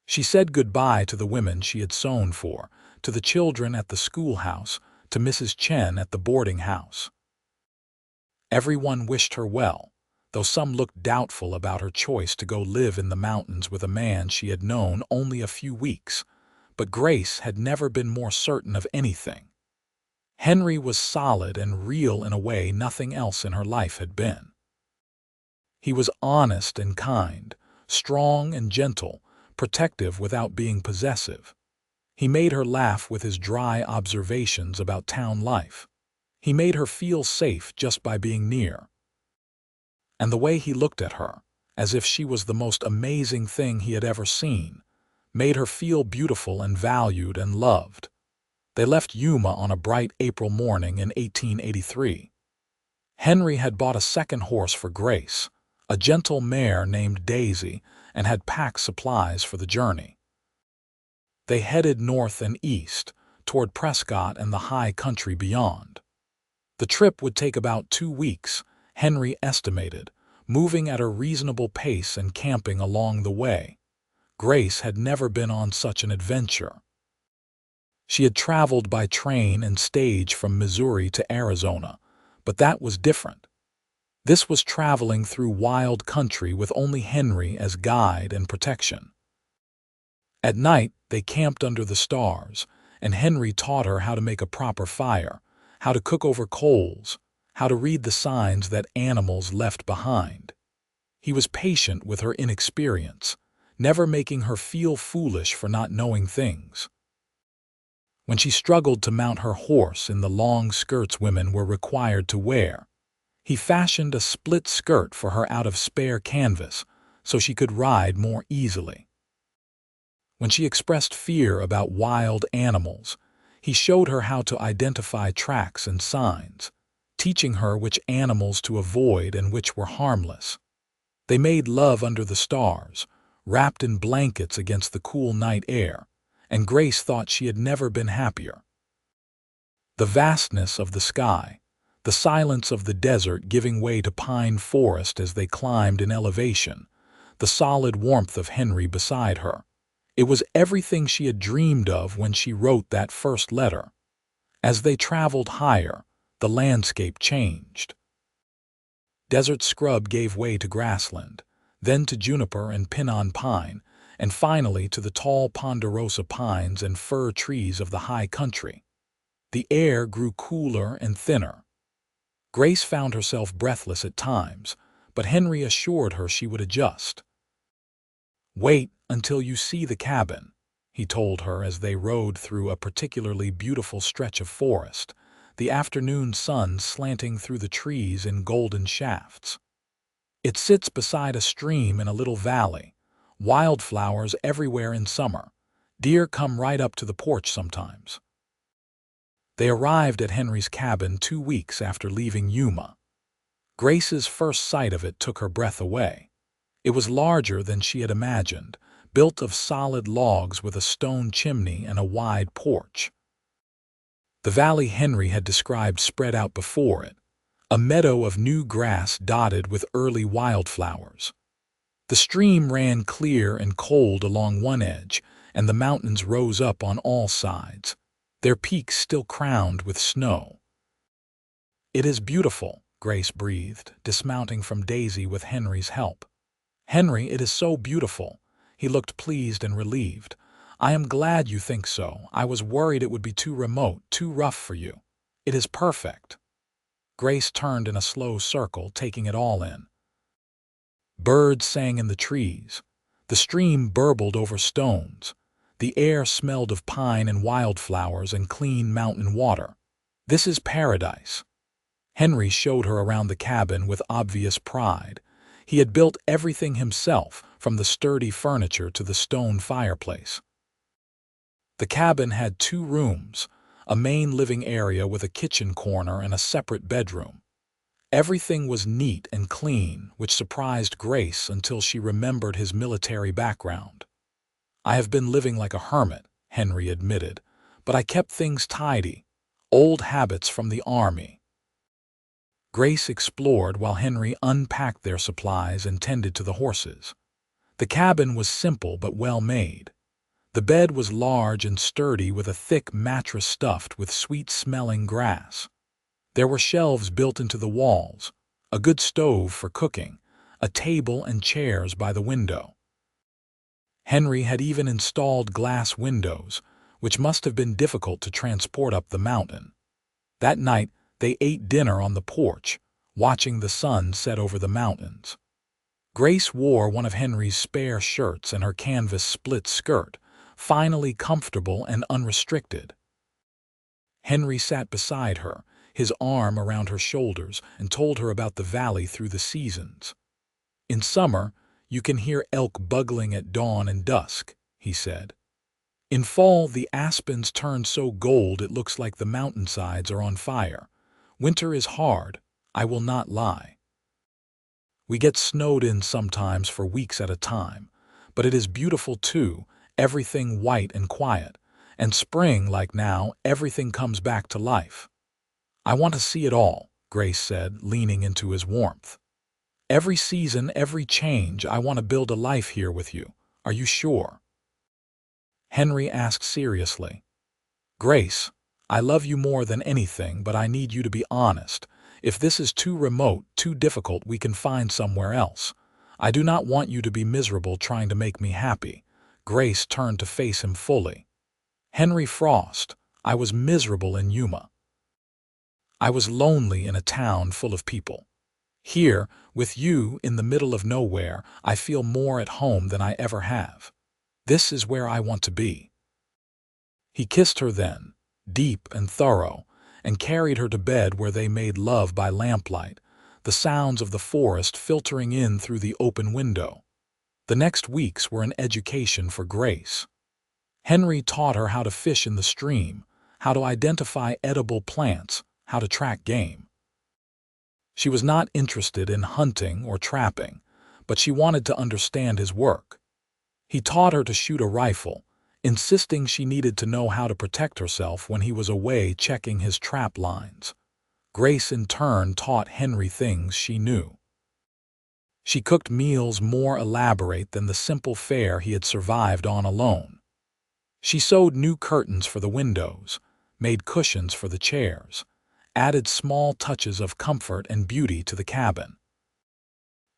She said goodbye to the women she had sewn for, to the children at the schoolhouse, to Mrs. Chen at the boarding house. Everyone wished her well, though some looked doubtful about her choice to go live in the mountains with a man she had known only a few weeks, but Grace had never been more certain of anything. Henry was solid and real in a way nothing else in her life had been. He was honest and kind, strong and gentle, protective without being possessive. He made her laugh with his dry observations about town life. He made her feel safe just by being near. And the way he looked at her, as if she was the most amazing thing he had ever seen, made her feel beautiful and valued and loved. They left Yuma on a bright April morning in 1883. Henry had bought a second horse for Grace, a gentle mare named Daisy, and had packed supplies for the journey. They headed north and east, toward Prescott and the high country beyond. The trip would take about 2 weeks, Henry estimated, moving at a reasonable pace and camping along the way. Grace had never been on such an adventure. She had traveled by train and stage from Missouri to Arizona, but that was different. This was traveling through wild country with only Henry as guide and protection. At night, they camped under the stars, and Henry taught her how to make a proper fire, how to cook over coals, how to read the signs that animals left behind. He was patient with her inexperience, never making her feel foolish for not knowing things. When she struggled to mount her horse in the long skirts women were required to wear, he fashioned a split skirt for her out of spare canvas so she could ride more easily. When she expressed fear about wild animals, he showed her how to identify tracks and signs, teaching her which animals to avoid and which were harmless. They made love under the stars, wrapped in blankets against the cool night air, and Grace thought she had never been happier. The vastness of the sky, the silence of the desert giving way to pine forest as they climbed in elevation, the solid warmth of Henry beside her. It was everything she had dreamed of when she wrote that first letter. As they traveled higher, the landscape changed. Desert scrub gave way to grassland, then to juniper and pinon pine, and finally to the tall ponderosa pines and fir trees of the high country. The air grew cooler and thinner. Grace found herself breathless at times, but Henry assured her she would adjust. "Wait until you see the cabin," he told her as they rode through a particularly beautiful stretch of forest, the afternoon sun slanting through the trees in golden shafts. "It sits beside a stream in a little valley, wildflowers everywhere in summer. Deer come right up to the porch sometimes." They arrived at Henry's cabin 2 weeks after leaving Yuma. Grace's first sight of it took her breath away. It was larger than she had imagined, built of solid logs with a stone chimney and a wide porch. The valley Henry had described spread out before it, a meadow of new grass dotted with early wildflowers. The stream ran clear and cold along one edge, and the mountains rose up on all sides, their peaks still crowned with snow. "It is beautiful," Grace breathed, dismounting from Daisy with Henry's help. "Henry, it is so beautiful." He looked pleased and relieved. "I am glad you think so. I was worried it would be too remote, too rough for you. It is perfect." Grace turned in a slow circle, taking it all in. Birds sang in the trees. The stream burbled over stones. The air smelled of pine and wildflowers and clean mountain water. "This is paradise." Henry showed her around the cabin with obvious pride. He had built everything himself, from the sturdy furniture to the stone fireplace. The cabin had 2 rooms, a main living area with a kitchen corner and a separate bedroom. Everything was neat and clean, which surprised Grace until she remembered his military background. "I have been living like a hermit," Henry admitted, "but I kept things tidy, old habits from the army." Grace explored while Henry unpacked their supplies and tended to the horses. The cabin was simple but well made. The bed was large and sturdy with a thick mattress stuffed with sweet-smelling grass. There were shelves built into the walls, a good stove for cooking, a table and chairs by the window. Henry had even installed glass windows, which must have been difficult to transport up the mountain. That night, they ate dinner on the porch, watching the sun set over the mountains. Grace wore one of Henry's spare shirts and her canvas split skirt, finally comfortable and unrestricted. Henry sat beside her, his arm around her shoulders, and told her about the valley through the seasons. "In summer, you can hear elk bugling at dawn and dusk," he said. "In fall, the aspens turn so gold it looks like the mountainsides are on fire. Winter is hard, I will not lie. We get snowed in sometimes for weeks at a time, but it is beautiful too, everything white and quiet, and spring like now, everything comes back to life." "I want to see it all," Grace said, leaning into his warmth. "Every season, every change, I want to build a life here with you. Are you sure?" Henry asked seriously. Grace, I love you more than anything, but I need you to be honest. If this is too remote, too difficult, we can find somewhere else. I do not want you to be miserable trying to make me happy. Grace turned to face him fully. Henry Frost, I was miserable in Yuma. I was lonely in a town full of people. Here, with you in the middle of nowhere, I feel more at home than I ever have. This is where I want to be. He kissed her then, deep and thorough, and carried her to bed where they made love by lamplight, the sounds of the forest filtering in through the open window. The next weeks were an education for Grace. Henry taught her how to fish in the stream, how to identify edible plants, how to track game. She was not interested in hunting or trapping, but she wanted to understand his work. He taught her to shoot a rifle, insisting she needed to know how to protect herself when he was away checking his trap lines. Grace in turn taught Henry things she knew. She cooked meals more elaborate than the simple fare he had survived on alone. She sewed new curtains for the windows, made cushions for the chairs, added small touches of comfort and beauty to the cabin.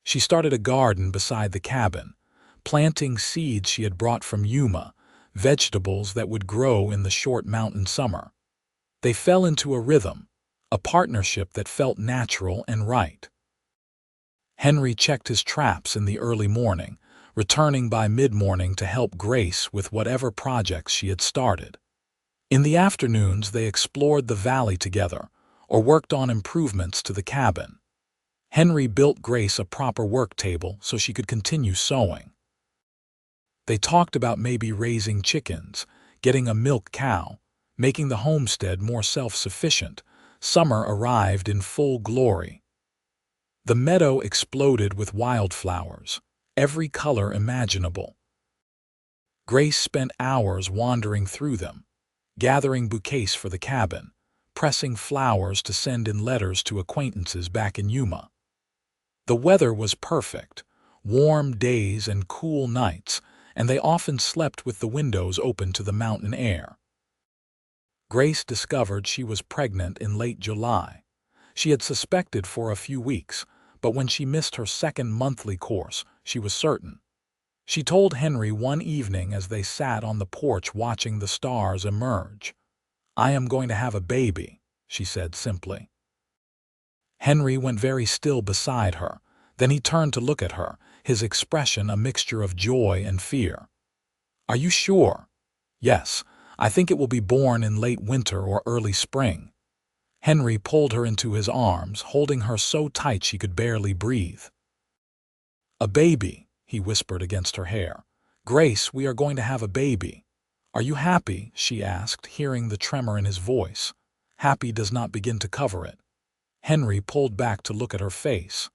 She started a garden beside the cabin, planting seeds she had brought from Yuma, vegetables that would grow in the short mountain summer. They fell into a rhythm, a partnership that felt natural and right. Henry checked his traps in the early morning, returning by mid-morning to help Grace with whatever projects she had started. In the afternoons, they explored the valley together or worked on improvements to the cabin. Henry built Grace a proper work table so she could continue sewing. They talked about maybe raising chickens, getting a milk cow, making the homestead more self-sufficient. Summer arrived in full glory. The meadow exploded with wildflowers, every color imaginable. Grace spent hours wandering through them, gathering bouquets for the cabin, pressing flowers to send in letters to acquaintances back in Yuma. The weather was perfect, warm days and cool nights, and they often slept with the windows open to the mountain air. Grace discovered she was pregnant in late July. She had suspected for a few weeks, but when she missed her second monthly course, she was certain. She told Henry one evening as they sat on the porch watching the stars emerge. "I am going to have a baby," she said simply. Henry went very still beside her. Then he turned to look at her, his expression a mixture of joy and fear. "Are you sure?" "Yes, I think it will be born in late winter or early spring." Henry pulled her into his arms, holding her so tight she could barely breathe. "A baby," he whispered against her hair. "Grace, we are going to have a baby." "Are you happy?" she asked, hearing the tremor in his voice. Happy does not begin to cover it. Henry pulled back to look at her face.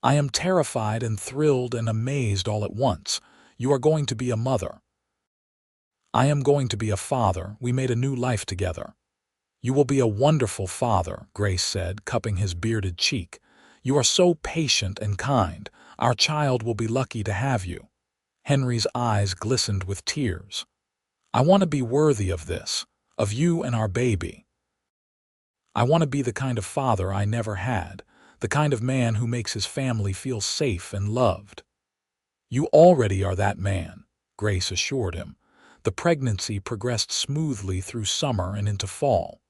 "I am terrified and thrilled and amazed all at once. You are going to be a mother." "I am going to be a father. We made a new life together." "You will be a wonderful father," Grace said, cupping his bearded cheek. "You are so patient and kind. Our child will be lucky to have you." Henry's eyes glistened with tears. "I want to be worthy of this, of you and our baby. I want to be the kind of father I never had, the kind of man who makes his family feel safe and loved." "You already are that man," Grace assured him. The pregnancy progressed smoothly through summer and into fall.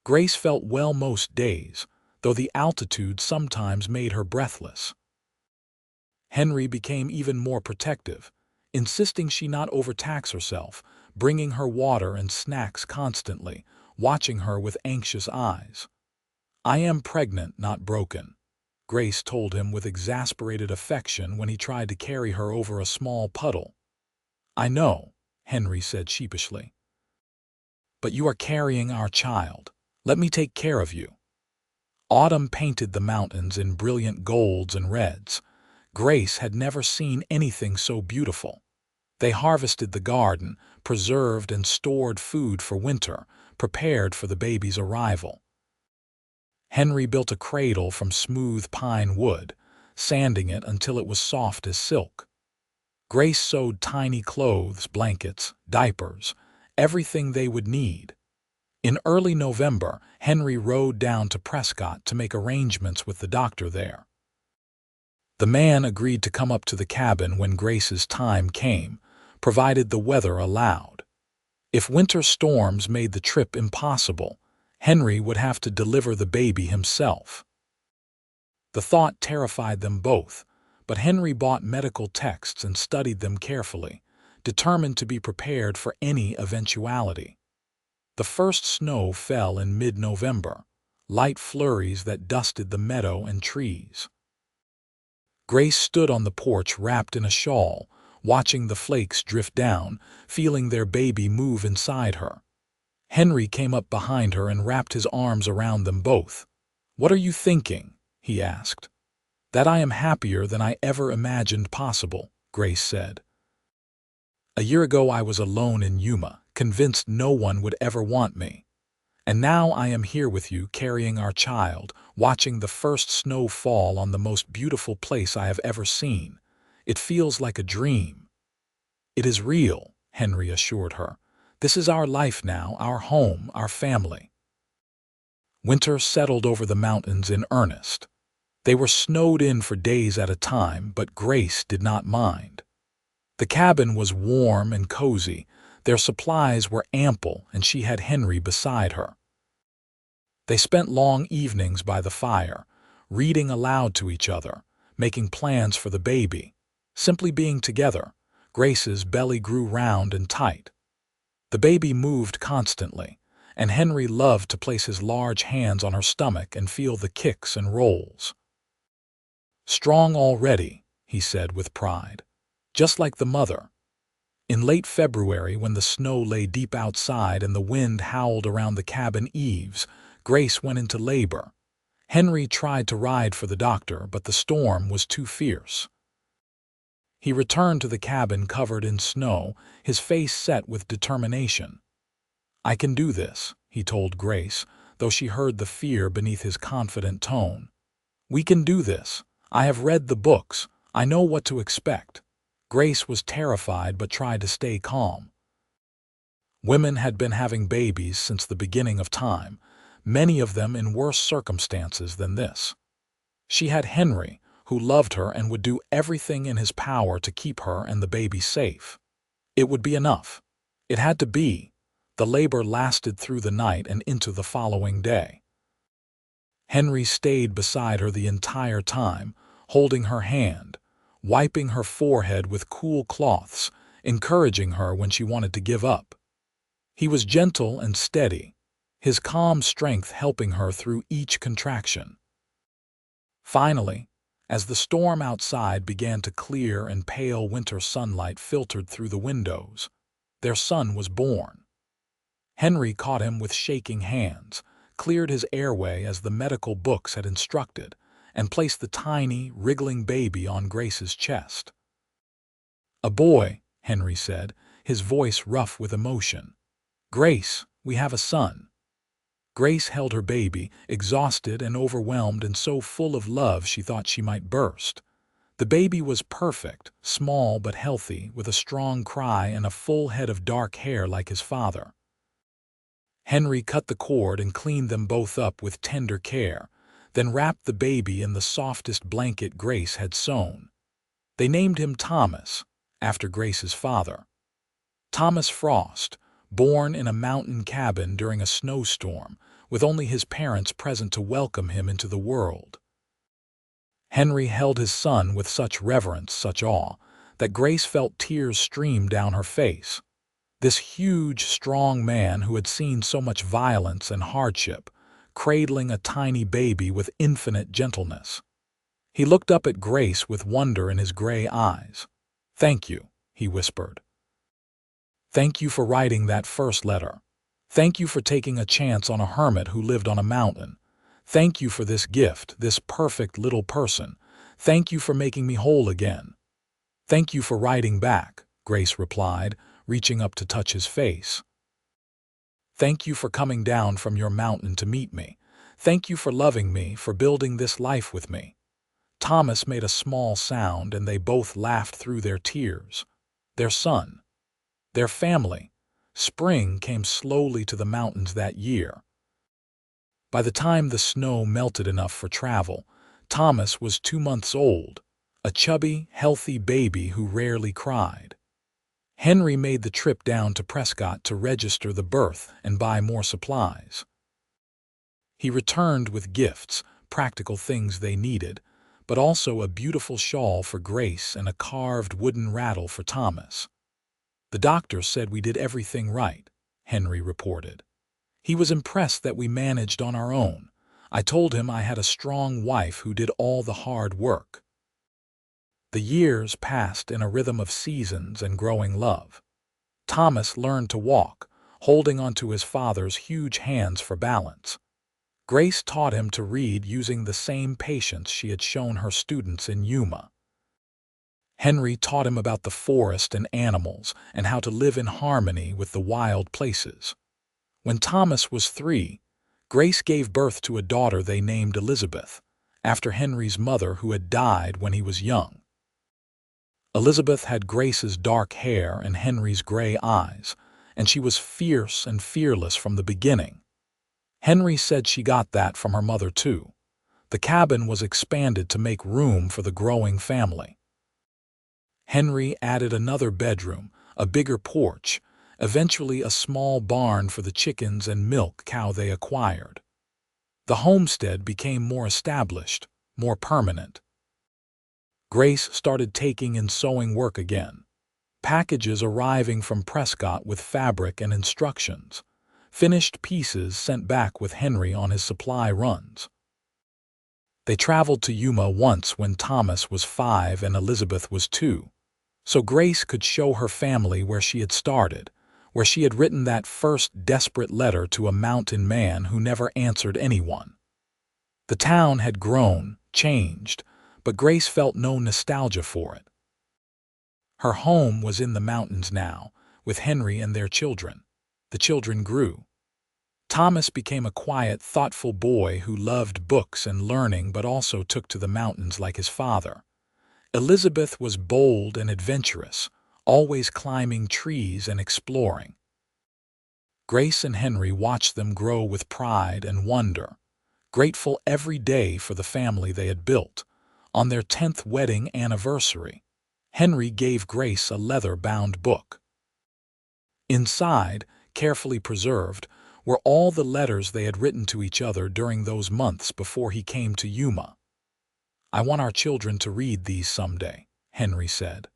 Grace felt well most days, though the altitude sometimes made her breathless. Henry became even more protective, insisting she not overtax herself, bringing her water and snacks constantly, watching her with anxious eyes. "I am pregnant, not broken," Grace told him with exasperated affection when he tried to carry her over a small puddle. "I know," Henry said sheepishly. "But you are carrying our child. Let me take care of you." Autumn painted the mountains in brilliant golds and reds. Grace had never seen anything so beautiful. They harvested the garden, preserved and stored food for winter, prepared for the baby's arrival. Henry built a cradle from smooth pine wood, sanding it until it was soft as silk. Grace sewed tiny clothes, blankets, diapers, everything they would need. In early November, Henry rode down to Prescott to make arrangements with the doctor there. The man agreed to come up to the cabin when Grace's time came, provided the weather allowed. If winter storms made the trip impossible, Henry would have to deliver the baby himself. The thought terrified them both, but Henry bought medical texts and studied them carefully, determined to be prepared for any eventuality. The first snow fell in mid-November, light flurries that dusted the meadow and trees. Grace stood on the porch wrapped in a shawl, watching the flakes drift down, feeling their baby move inside her. Henry came up behind her and wrapped his arms around them both. "What are you thinking?" he asked. "That I am happier than I ever imagined possible," Grace said. "A year ago I was alone in Yuma, convinced no one would ever want me. And now I am here with you, carrying our child, watching the first snow fall on the most beautiful place I have ever seen. It feels like a dream." "It is real," Henry assured her. "This is our life now, our home, our family." Winter settled over the mountains in earnest. They were snowed in for days at a time, but Grace did not mind. The cabin was warm and cozy, their supplies were ample, and she had Henry beside her. They spent long evenings by the fire, reading aloud to each other, making plans for the baby. Simply being together, Grace's belly grew round and tight. The baby moved constantly, and Henry loved to place his large hands on her stomach and feel the kicks and rolls. "Strong already," he said with pride, "just like the mother." In late February, when the snow lay deep outside and the wind howled around the cabin eaves, Grace went into labor. Henry tried to ride for the doctor, but the storm was too fierce. He returned to the cabin covered in snow, his face set with determination. "I can do this," he told Grace, though she heard the fear beneath his confident tone. "We can do this. I have read the books. I know what to expect." Grace was terrified but tried to stay calm. Women had been having babies since the beginning of time, many of them in worse circumstances than this. She had Henry, who loved her and would do everything in his power to keep her and the baby safe. It would be enough. It had to be. The labor lasted through the night and into the following day. Henry stayed beside her the entire time, holding her hand, wiping her forehead with cool cloths, encouraging her when she wanted to give up. He was gentle and steady, his calm strength helping her through each contraction. Finally, as the storm outside began to clear and pale winter sunlight filtered through the windows, their son was born. Henry caught him with shaking hands, cleared his airway as the medical books had instructed, and placed the tiny, wriggling baby on Grace's chest. "A boy," Henry said, his voice rough with emotion. "Grace, we have a son." Grace held her baby, exhausted and overwhelmed and so full of love she thought she might burst. The baby was perfect, small but healthy, with a strong cry and a full head of dark hair like his father. Henry cut the cord and cleaned them both up with tender care, then wrapped the baby in the softest blanket Grace had sewn. They named him Thomas, after Grace's father. Thomas Frost, born in a mountain cabin during a snowstorm, with only his parents present to welcome him into the world. Henry held his son with such reverence, such awe, that Grace felt tears stream down her face. This huge, strong man who had seen so much violence and hardship, cradling a tiny baby with infinite gentleness. He looked up at Grace with wonder in his gray eyes. "Thank you," he whispered. "Thank you for writing that first letter. Thank you for taking a chance on a hermit who lived on a mountain. Thank you for this gift, this perfect little person. Thank you for making me whole again." "Thank you for writing back," Grace replied, reaching up to touch his face. "Thank you for coming down from your mountain to meet me. Thank you for loving me, for building this life with me." Thomas made a small sound, and they both laughed through their tears. Their son, their family, Spring came slowly to the mountains that year. By the time the snow melted enough for travel, Thomas was 2 months old, a chubby, healthy baby who rarely cried. Henry made the trip down to Prescott to register the birth and buy more supplies. He returned with gifts, practical things they needed, but also a beautiful shawl for Grace and a carved wooden rattle for Thomas. "The doctor said we did everything right," Henry reported. "He was impressed that we managed on our own. I told him I had a strong wife who did all the hard work." The years passed in a rhythm of seasons and growing love. Thomas learned to walk, holding onto his father's huge hands for balance. Grace taught him to read using the same patience she had shown her students in Yuma. Henry taught him about the forest and animals and how to live in harmony with the wild places. When Thomas was 3, Grace gave birth to a daughter they named Elizabeth, after Henry's mother who had died when he was young. Elizabeth had Grace's dark hair and Henry's gray eyes, and she was fierce and fearless from the beginning. Henry said she got that from her mother too. The cabin was expanded to make room for the growing family. Henry added another bedroom, a bigger porch, eventually a small barn for the chickens and milk cow they acquired. The homestead became more established, more permanent. Grace started taking in sewing work again, packages arriving from Prescott with fabric and instructions, finished pieces sent back with Henry on his supply runs. They traveled to Yuma once when Thomas was 5 and Elizabeth was 2. So Grace could show her family where she had started, where she had written that first desperate letter to a mountain man who never answered anyone. The town had grown, changed, but Grace felt no nostalgia for it. Her home was in the mountains now, with Henry and their children. The children grew. Thomas became a quiet, thoughtful boy who loved books and learning but also took to the mountains like his father. Elizabeth was bold and adventurous, always climbing trees and exploring. Grace and Henry watched them grow with pride and wonder, grateful every day for the family they had built. On their 10th wedding anniversary, Henry gave Grace a leather-bound book. Inside, carefully preserved, were all the letters they had written to each other during those months before he came to Yuma. "I want our children to read these someday," Henry said.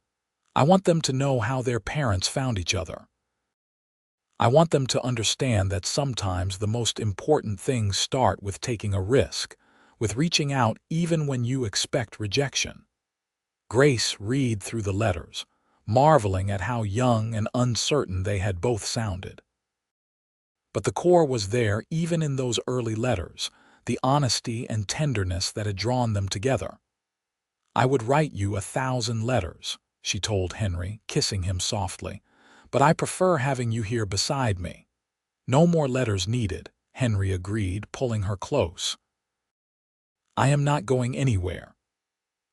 "I want them to know how their parents found each other. I want them to understand that sometimes the most important things start with taking a risk, with reaching out even when you expect rejection." Grace read through the letters, marveling at how young and uncertain they had both sounded. But the core was there even in those early letters, the honesty and tenderness that had drawn them together. "I would write you 1,000 letters," she told Henry, kissing him softly, "but I prefer having you here beside me." "No more letters needed," Henry agreed, pulling her close. "I am not going anywhere."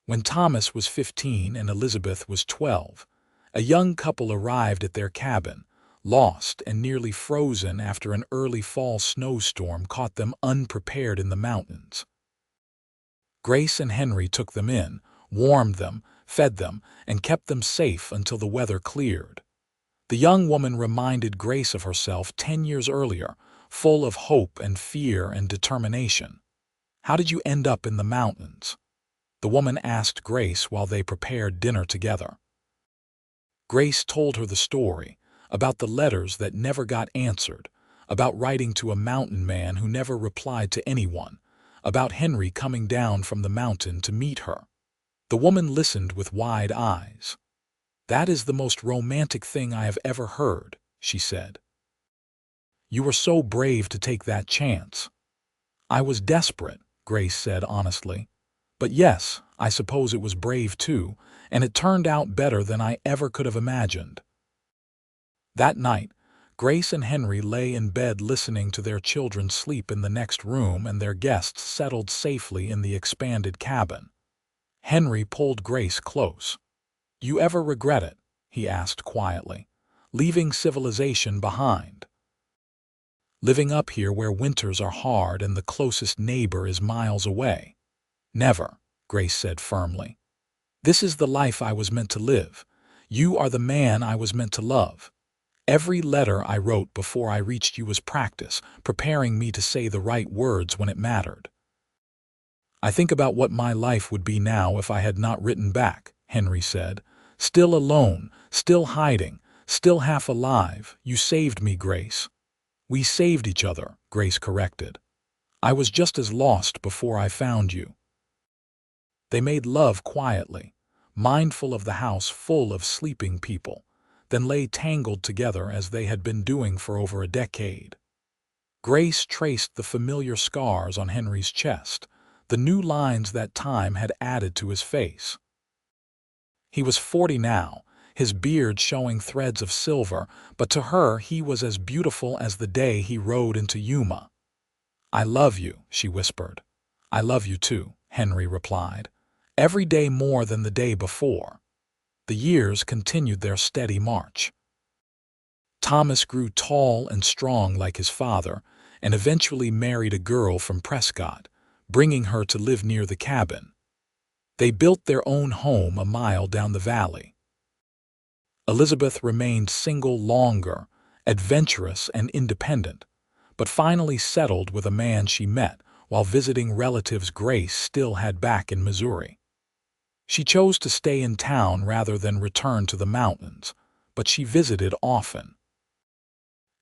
When Thomas was 15 and Elizabeth was 12, a young couple arrived at their cabin, lost and nearly frozen after an early fall snowstorm caught them unprepared in the mountains. Grace and Henry took them in, warmed them, fed them, and kept them safe until the weather cleared. The young woman reminded Grace of herself 10 years earlier, full of hope and fear and determination. "How did you end up in the mountains?" the woman asked Grace while they prepared dinner together. Grace told her the story, about the letters that never got answered, about writing to a mountain man who never replied to anyone, about Henry coming down from the mountain to meet her. The woman listened with wide eyes. "That is the most romantic thing I have ever heard," she said. "You were so brave to take that chance." "I was desperate," Grace said honestly. "But yes, I suppose it was brave too, and it turned out better than I ever could have imagined." That night, Grace and Henry lay in bed listening to their children sleep in the next room and their guests settled safely in the expanded cabin. Henry pulled Grace close. "You ever regret it?" he asked quietly. leaving civilization behind. Living up here where winters are hard and the closest neighbor is miles away. Never, Grace said firmly. This is the life I was meant to live. You are the man I was meant to love. Every letter I wrote before I reached you was practice, preparing me to say the right words when it mattered. I think about what my life would be now if I had not written back, Henry said. Still alone, still hiding, still half alive. You saved me, Grace. We saved each other, Grace corrected. I was just as lost before I found you. They made love quietly, mindful of the house full of sleeping people, then lay tangled together as they had been doing for over a decade. Grace traced the familiar scars on Henry's chest, the new lines that time had added to his face. He was 40 now, his beard showing threads of silver, but to her he was as beautiful as the day he rode into Yuma. I love you, she whispered. I love you too, Henry replied. Every day more than the day before. The years continued their steady march. Thomas grew tall and strong like his father, and eventually married a girl from Prescott, bringing her to live near the cabin. They built their own home a mile down the valley. Elizabeth remained single longer, adventurous and independent, but finally settled with a man she met while visiting relatives Grace still had back in Missouri. She chose to stay in town rather than return to the mountains, but she visited often.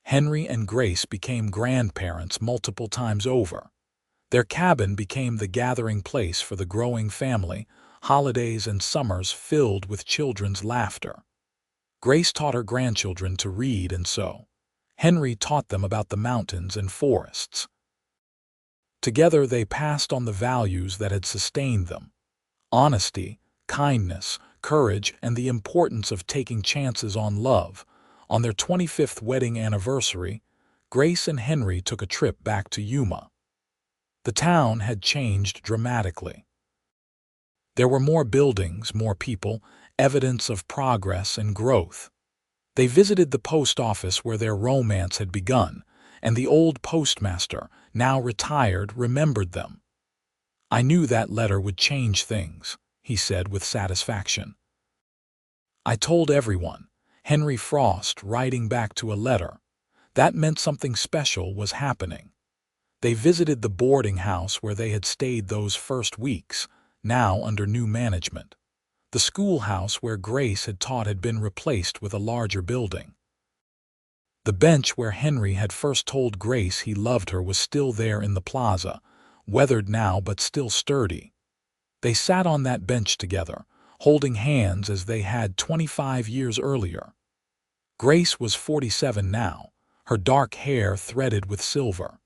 Henry and Grace became grandparents multiple times over. Their cabin became the gathering place for the growing family, holidays and summers filled with children's laughter. Grace taught her grandchildren to read and sew. Henry taught them about the mountains and forests. Together they passed on the values that had sustained them: honesty, kindness, courage, and the importance of taking chances on love. On their 25th wedding anniversary, Grace and Henry took a trip back to Yuma. The town had changed dramatically. There were more buildings, more people, evidence of progress and growth. They visited the post office where their romance had begun, and the old postmaster, now retired, remembered them. I knew that letter would change things, he said with satisfaction. I told everyone, Henry Frost writing back to a letter. That meant something special was happening. They visited the boarding house where they had stayed those first weeks, now under new management. The schoolhouse where Grace had taught had been replaced with a larger building. The bench where Henry had first told Grace he loved her was still there in the plaza, weathered now but still sturdy. They sat on that bench together, holding hands as they had 25 years earlier. Grace was 47 now, her dark hair threaded with silver.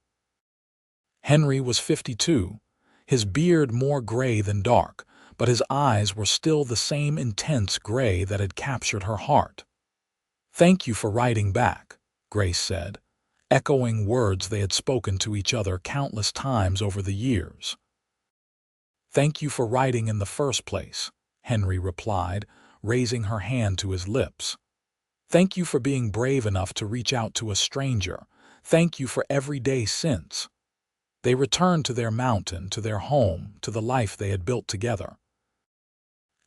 Henry was 52, his beard more gray than dark, but his eyes were still the same intense gray that had captured her heart. Thank you for writing back, Grace said, echoing words they had spoken to each other countless times over the years. Thank you for writing in the first place, Henry replied, raising her hand to his lips. Thank you for being brave enough to reach out to a stranger. Thank you for every day since. They returned to their mountain, to their home, to the life they had built together.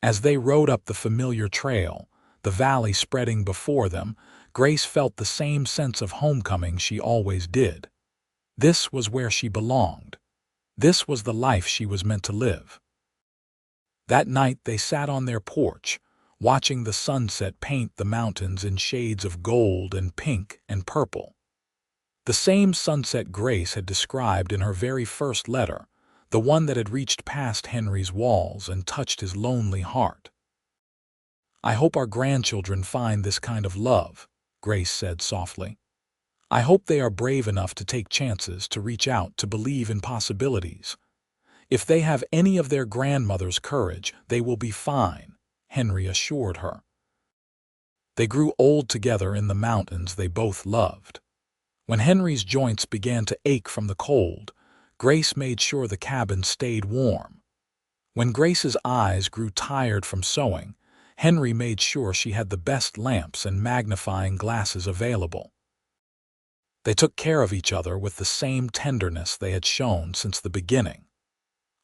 As they rode up the familiar trail, the valley spreading before them, Grace felt the same sense of homecoming she always did. This was where she belonged. This was the life she was meant to live. That night they sat on their porch, watching the sunset paint the mountains in shades of gold and pink and purple. The same sunset Grace had described in her very first letter, the one that had reached past Henry's walls and touched his lonely heart. I hope our grandchildren find this kind of love, Grace said softly. I hope they are brave enough to take chances, to reach out, to believe in possibilities. If they have any of their grandmother's courage, they will be fine, Henry assured her. They grew old together in the mountains they both loved. When Henry's joints began to ache from the cold, Grace made sure the cabin stayed warm. When Grace's eyes grew tired from sewing, Henry made sure she had the best lamps and magnifying glasses available. They took care of each other with the same tenderness they had shown since the beginning.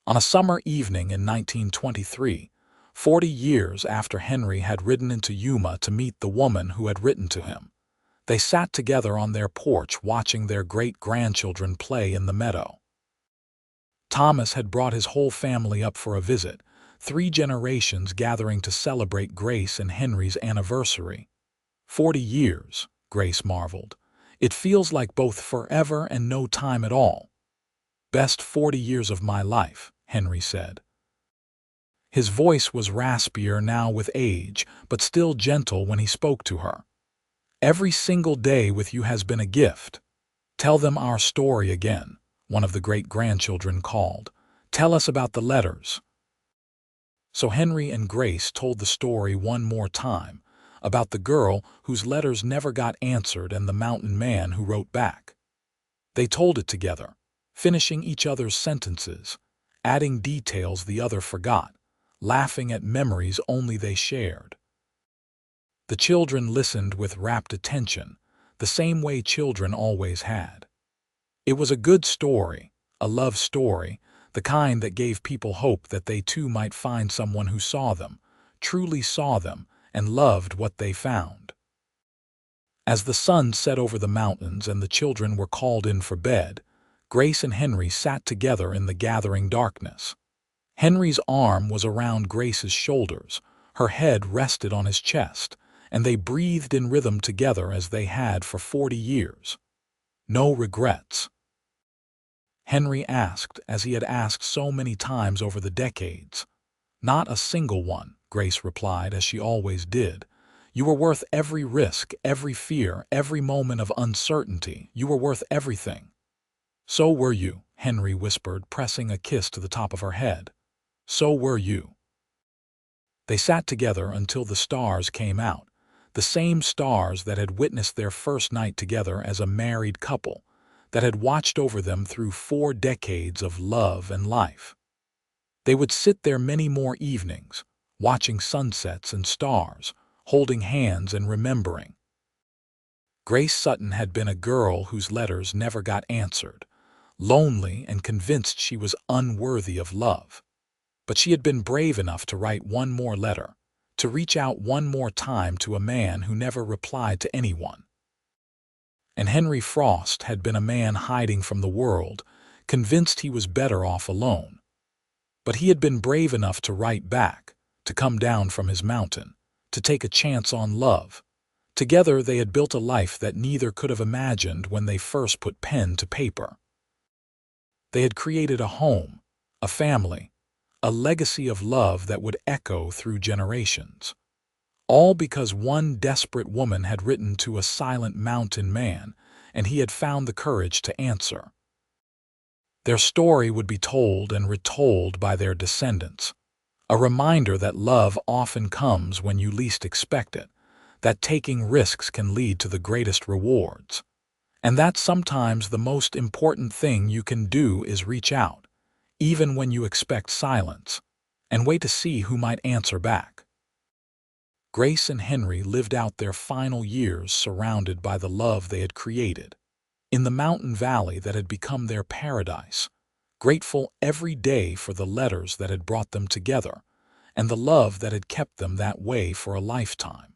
On a summer evening in 1923, 40 years after Henry had ridden into Yuma to meet the woman who had written to him, they sat together on their porch watching their great-grandchildren play in the meadow. Thomas had brought his whole family up for a visit, 3 generations gathering to celebrate Grace and Henry's anniversary. 40 years, Grace marveled. It feels like both forever and no time at all. Best 40 years of my life, Henry said. His voice was raspier now with age, but still gentle when he spoke to her. Every single day with you has been a gift. Tell them our story again, one of the great-grandchildren called. Tell us about the letters. So Henry and Grace told the story one more time, about the girl whose letters never got answered and the mountain man who wrote back. They told it together, finishing each other's sentences, adding details the other forgot, laughing at memories only they shared. The children listened with rapt attention, the same way children always had. It was a good story, a love story, the kind that gave people hope that they too might find someone who saw them, truly saw them, and loved what they found. As the sun set over the mountains and the children were called in for bed, Grace and Henry sat together in the gathering darkness. Henry's arm was around Grace's shoulders, her head rested on his chest, and they breathed in rhythm together as they had for 40 years. No regrets. Henry asked, as he had asked so many times over the decades. Not a single one, Grace replied, as she always did. You were worth every risk, every fear, every moment of uncertainty. You were worth everything. So were you, Henry whispered, pressing a kiss to the top of her head. So were you. They sat together until the stars came out, the same stars that had witnessed their first night together as a married couple, that had watched over them through 4 decades of love and life. They would sit there many more evenings, watching sunsets and stars, holding hands and remembering. Grace Sutton had been a girl whose letters never got answered, lonely and convinced she was unworthy of love. But she had been brave enough to write one more letter, to reach out one more time to a man who never replied to anyone. And Henry Frost had been a man hiding from the world, convinced he was better off alone. But he had been brave enough to write back, to come down from his mountain, to take a chance on love. Together they had built a life that neither could have imagined when they first put pen to paper. They had created a home, a family, a legacy of love that would echo through generations. All because one desperate woman had written to a silent mountain man, and he had found the courage to answer. Their story would be told and retold by their descendants, a reminder that love often comes when you least expect it, that taking risks can lead to the greatest rewards, and that sometimes the most important thing you can do is reach out, even when you expect silence, and wait to see who might answer back. Grace and Henry lived out their final years surrounded by the love they had created, in the mountain valley that had become their paradise, grateful every day for the letters that had brought them together, and the love that had kept them that way for a lifetime.